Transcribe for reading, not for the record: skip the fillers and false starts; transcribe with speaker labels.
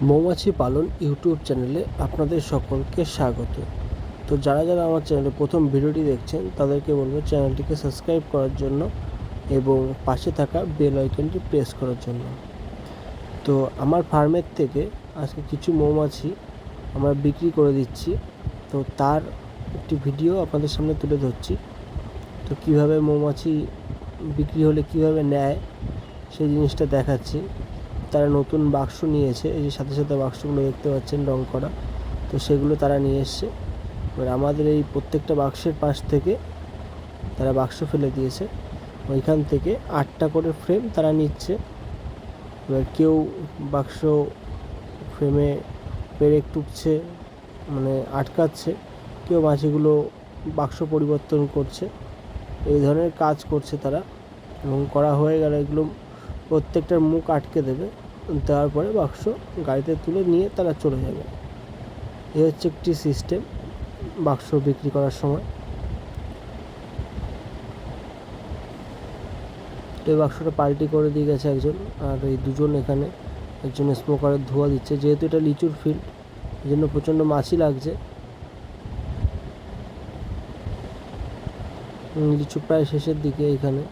Speaker 1: মৌমাছি পালন ইউটিউব চ্যানেলে আপনাদের সকলকে স্বাগত। তো যারা যারা আমার চ্যানেলে প্রথম ভিডিওটি দেখছেন তাদেরকে বলবো চ্যানেলটিকে সাবস্ক্রাইব করার জন্য এবং পাশে থাকা বেল আইকনটি প্রেস করার জন্য। তো আমার ফার্মের থেকে আজকে কিছু মৌমাছি আমরা বিক্রি করে দিচ্ছি, তো তার একটি ভিডিও আপনাদের সামনে তুলে ধরছি। তো কীভাবে মৌমাছি বিক্রি হলে কীভাবে নেয় সেই জিনিসটা দেখাচ্ছি। তারা নতুন বাক্স নিয়েছে, এই যে সাথে সাথে বাক্সগুলো দেখতে পাচ্ছেন রং করা, তো সেগুলো তারা নিয়ে এসছে। এবার আমাদের এই প্রত্যেকটা বাক্সের পাশ থেকে তারা বাক্স ফেলে দিয়েছে, ওইখান থেকে 8টা করে ফ্রেম তারা নিচ্ছে। এবার কেউ বাক্স ফ্রেমে পেরেক টুকছে, মানে আটকাচ্ছে, কেউ মাছিগুলো বাক্স পরিবর্তন করছে, এই ধরনের কাজ করছে তারা। এবং করা হয়ে গেলে এগুলো প্রত্যেকটার মুখ আটকে দেবে, দেওয়ার পরে বাক্স গাড়িতে তুলে নিয়ে তারা চলে যাবে। এই হচ্ছে একটি সিস্টেম বাক্স বিক্রি করার সময়। তো এই বাক্সটা পাল্টি করে দিয়ে গেছে একজন, আর এই দুজন এখানে একজন স্মোকারের ধোঁয়া দিচ্ছে। যেহেতু এটা লিচুর ফিল্ড, এই জন্য প্রচণ্ড মাছি লাগছে। লিচু প্রায় শেষের দিকে এখানে।